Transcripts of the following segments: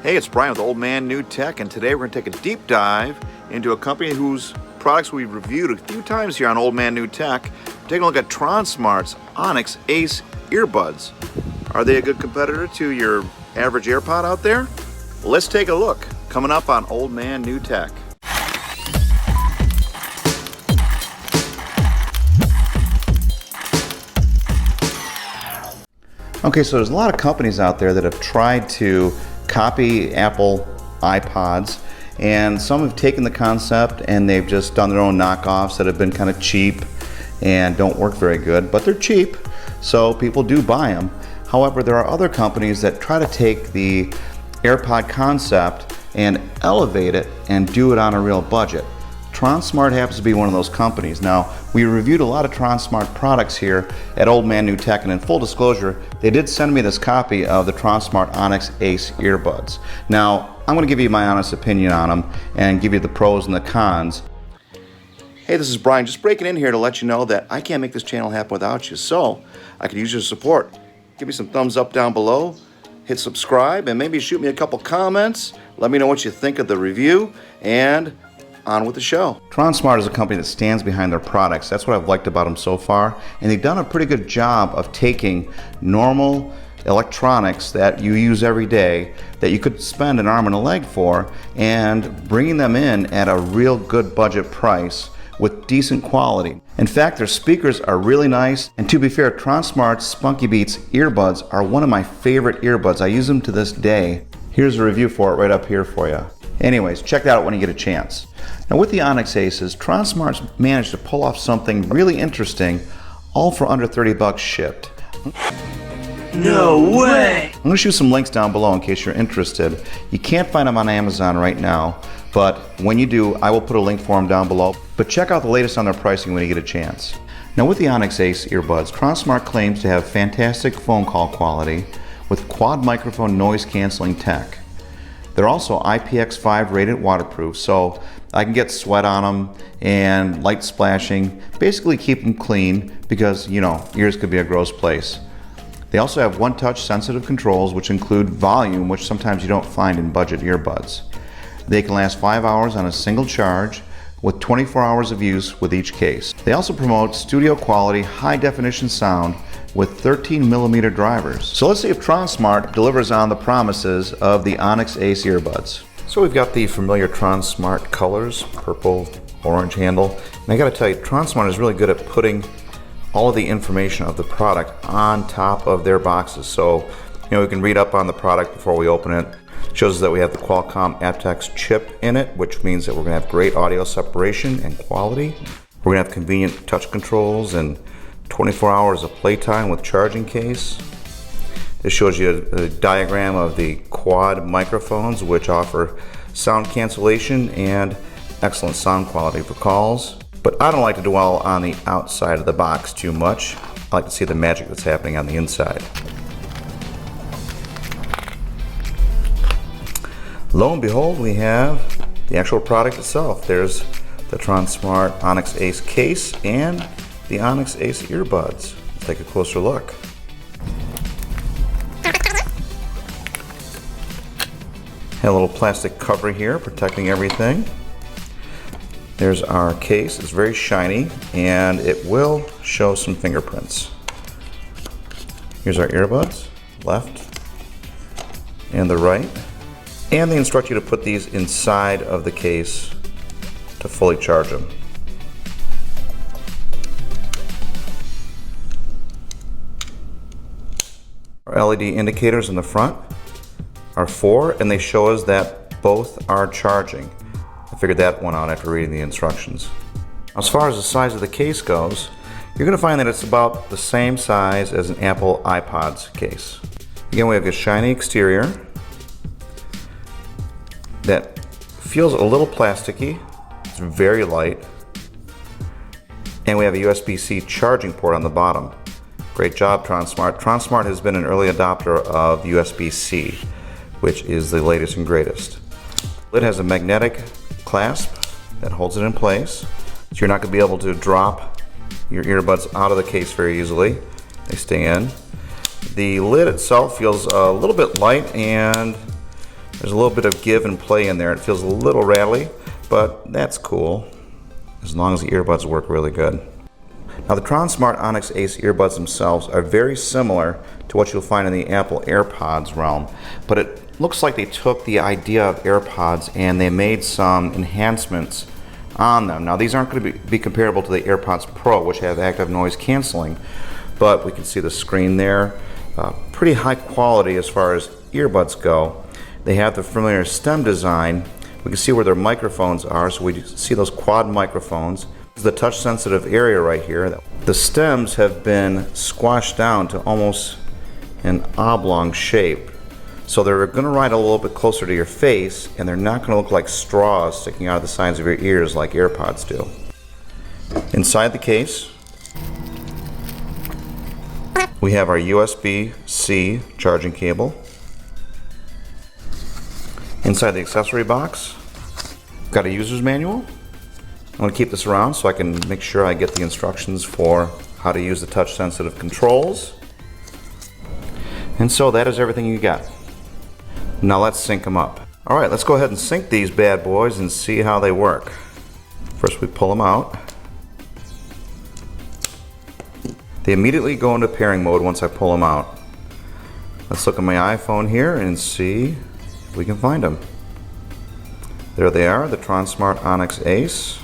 Hey, it's Brian with Old Man New Tech, and today we're going to take a deep dive into a company whose products we've reviewed a few times here on Old Man New Tech. We're taking a look at Tronsmart's Onyx Ace earbuds. Are they a good competitor to your average AirPod out there? Well, let's take a look. Coming up on Old Man New Tech. Okay, so there's a lot of companies out there that have tried to copy Apple iPods, and some have taken the concept and they've just done their own knockoffs that have been kind of cheap and don't work very good, but they're cheap, so people do buy them. However, there are other companies that try to take the AirPod concept and elevate it and do it on a real budget. Tronsmart happens to be one of those companies. Now, we reviewed a lot of Tronsmart products here at Old Man New Tech, and in full disclosure, they did send me this copy of the Tronsmart Onyx Ace earbuds. Now, I'm going to give you my honest opinion on them and give you the pros and the cons. Hey, this is Brian, just breaking in here to let you know that I can't make this channel happen without you, so I could use your support. Give me some thumbs up down below, hit subscribe, and maybe shoot me a couple comments. Let me know what you think of the review, and on with the show. Tronsmart is a company that stands behind their products. That's what I've liked about them so far. And they've done a pretty good job of taking normal electronics that you use every day that you could spend an arm and a leg for and bringing them in at a real good budget price with decent quality. In fact, their speakers are really nice. And to be fair, Tronsmart's Spunky Beats earbuds are one of my favorite earbuds. I use them to this day. Here's a review for it right up here for you. Anyways, check that out when you get a chance. Now with the Onyx Aces, Tronsmart's managed to pull off something really interesting, all for under 30 bucks shipped. No way! I'm going to shoot some links down below in case you're interested. You can't find them on Amazon right now, but when you do, I will put a link for them down below. But check out the latest on their pricing when you get a chance. Now with the Onyx Ace earbuds, Tronsmart claims to have fantastic phone call quality with quad microphone noise canceling tech. They're also IPX5 rated waterproof, so I can get sweat on them and light splashing, basically keep them clean because, you know, ears could be a gross place. They also have one-touch sensitive controls which include volume, which sometimes you don't find in budget earbuds. They can last 5 hours on a single charge with 24 hours of use with each case. They also promote studio quality high definition sound with 13mm drivers. So let's see if Tronsmart delivers on the promises of the Onyx Ace earbuds. So we've got the familiar Tronsmart colors, purple, orange handle. And I gotta tell you, Tronsmart is really good at putting all of the information of the product on top of their boxes. So, you know, we can read up on the product before we open it. It shows us that we have the Qualcomm aptX chip in it, which means that we're gonna have great audio separation and quality. We're gonna have convenient touch controls and 24 hours of playtime with charging case. This shows you a diagram of the quad microphones, which offer sound cancellation and excellent sound quality for calls. But I don't like to dwell on the outside of the box too much. I like to see the magic that's happening on the inside. Lo and behold, we have the actual product itself. There's the Tronsmart Onyx Ace case and the Onyx Ace earbuds. Let's take a closer look. Have a little plastic cover here protecting everything. There's our case. It's very shiny and it will show some fingerprints. Here's our earbuds, left and the right. And they instruct you to put these inside of the case to fully charge them. Our LED indicators in the front are 4, and they show us that both are charging. I figured that one out after reading the instructions. As far as the size of the case goes, you're going to find that it's about the same size as an Apple iPod's case. Again, we have a shiny exterior that feels a little plasticky. It's very light. And we have a USB-C charging port on the bottom. Great job, Tronsmart. Tronsmart has been an early adopter of USB-C, which is the latest and greatest. It has a magnetic clasp that holds it in place, so you're not going to be able to drop your earbuds out of the case very easily. They stay in. The lid itself feels a little bit light, and There's a little bit of give and play in there. It feels a little rattly, but that's cool as long as the earbuds work really good. Now the Tronsmart Onyx Ace earbuds themselves are very similar to what you'll find in the Apple Airpods realm, but it looks like they took the idea of Airpods and they made some enhancements on them. Now these aren't going to be comparable to the Airpods Pro, which have active noise canceling, but we can see the screen there. Pretty high quality as far as earbuds go. They have the familiar stem design. We can see where their microphones are, so we see those quad microphones. This is the touch sensitive area right here. The stems have been squashed down to almost an oblong shape. So they're going to ride a little bit closer to your face, and they're not going to look like straws sticking out of the sides of your ears like AirPods do. Inside the case, we have our USB-C charging cable. Inside the accessory box, got a user's manual. I'm going to keep this around so I can make sure I get the instructions for how to use the touch-sensitive controls. And so that is everything you got. Now let's sync them up. All right, let's go ahead and sync these bad boys and see how they work. First we pull them out. They immediately go into pairing mode once I pull them out. Let's look at my iPhone here and see if we can find them. There they are, the Tronsmart Onyx Ace.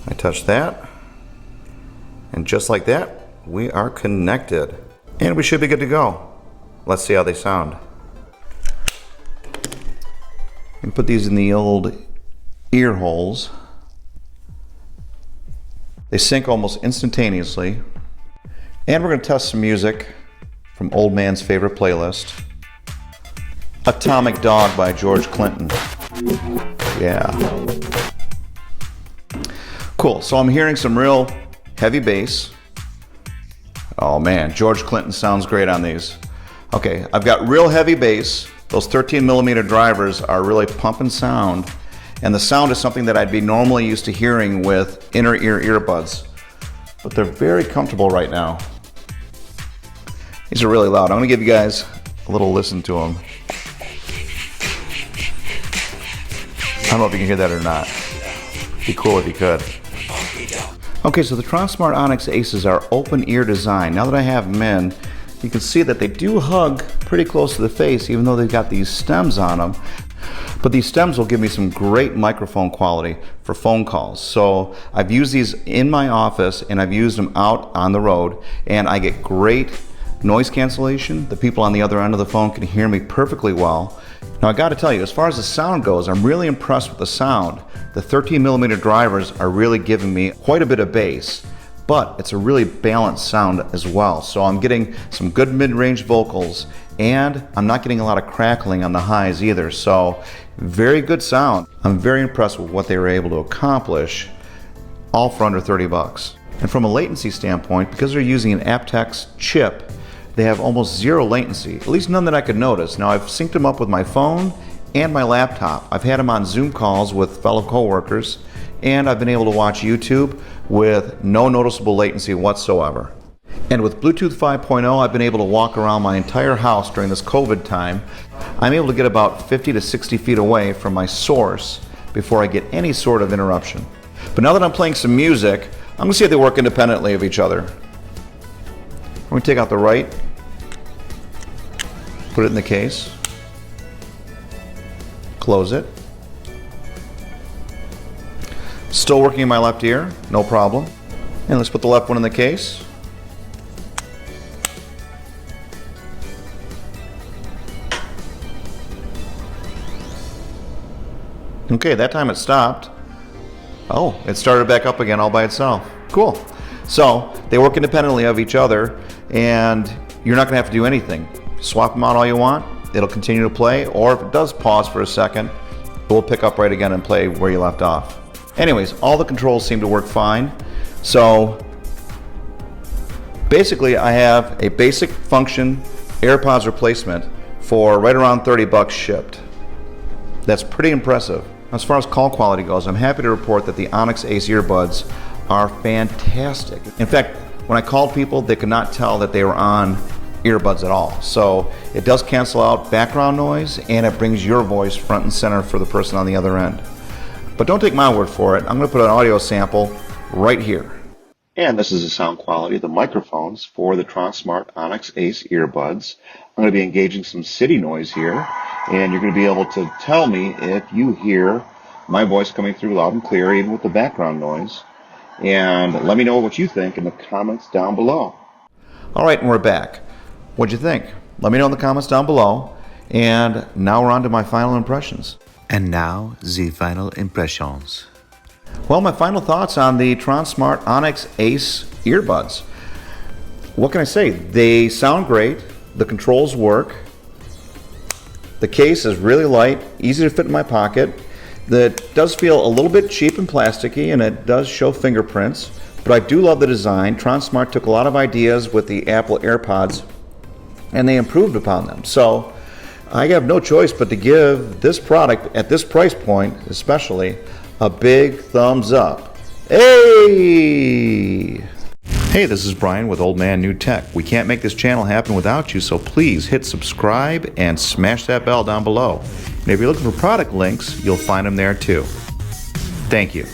I touch that, and just like that, we are connected. And we should be good to go. Let's see how they sound. And put these in the old ear holes. They sync almost instantaneously. And we're going to test some music from Old Man's favorite playlist. Atomic Dog by George Clinton. Yeah. Cool, so I'm hearing some real heavy bass. Oh man, George Clinton sounds great on these. Okay, I've got real heavy bass. Those 13mm drivers are really pumping sound. And the sound is something that I'd be normally used to hearing with inner ear earbuds. But they're very comfortable right now. These are really loud. I'm gonna give you guys a little listen to them. I don't know if you can hear that or not. It'd be cool if you could. Okay, so the Tronsmart Onyx Aces are open ear design. Now that I have them in, you can see that they do hug pretty close to the face, even though they've got these stems on them. But these stems will give me some great microphone quality for phone calls. So I've used these in my office and I've used them out on the road, and I get great noise cancellation. The people on the other end of the phone can hear me perfectly well. Now I got to tell you, as far as the sound goes, I'm really impressed with the sound. The 13mm drivers are really giving me quite a bit of bass, but it's a really balanced sound as well. So I'm getting some good mid-range vocals, and I'm not getting a lot of crackling on the highs either. So very good sound. I'm very impressed with what they were able to accomplish, all for under 30 bucks. And from a latency standpoint, because they're using an aptX chip, they have almost zero latency, at least none that I could notice. Now I've synced them up with my phone and my laptop. I've had them on Zoom calls with fellow coworkers, and I've been able to watch YouTube with no noticeable latency whatsoever. And with Bluetooth 5.0, I've been able to walk around my entire house during this COVID time. I'm able to get about 50 to 60 feet away from my source before I get any sort of interruption. But now that I'm playing some music, I'm gonna see if they work independently of each other. I'm gonna take out the right, put it in the case, close it. Still working in my left ear, no problem. And let's put the left one in the case. Okay, that time it stopped. Oh, it started back up again all by itself. Cool. So they work independently of each other, and you're not gonna have to do anything. Swap them out all you want, it'll continue to play, or if it does pause for a second, it will pick up right again and play where you left off. Anyways, all the controls seem to work fine. So basically I have a basic function AirPods replacement for right around 30 bucks shipped. That's pretty impressive. As far as call quality goes, I'm happy to report that the Onyx Ace earbuds are fantastic. In fact, when I called people, they could not tell that they were on earbuds at all. So it does cancel out background noise, and it brings your voice front and center for the person on the other end. But don't take my word for it. I'm going to put an audio sample right here. And this is the sound quality of the microphones for the Tronsmart Onyx Ace earbuds. I'm going to be engaging some city noise here, and you're going to be able to tell me if you hear my voice coming through loud and clear, even with the background noise. And let me know what you think in the comments down below. All right, and we're back. What'd you think? Let me know in the comments down below. And now we're on to my final impressions. And now, the final impressions. Well, my final thoughts on the Tronsmart Onyx Ace earbuds. What can I say? They sound great. The controls work. The case is really light, easy to fit in my pocket. That does feel a little bit cheap and plasticky, and it does show fingerprints. But I do love the design. Tronsmart took a lot of ideas with the Apple Airpods, and they improved upon them. So I have no choice but to give this product, at this price point especially, a big thumbs up. Hey! Hey, this is Brian with Old Man New Tech. We can't make this channel happen without you, so please hit subscribe and smash that bell down below. And if you're looking for product links, you'll find them there too. Thank you.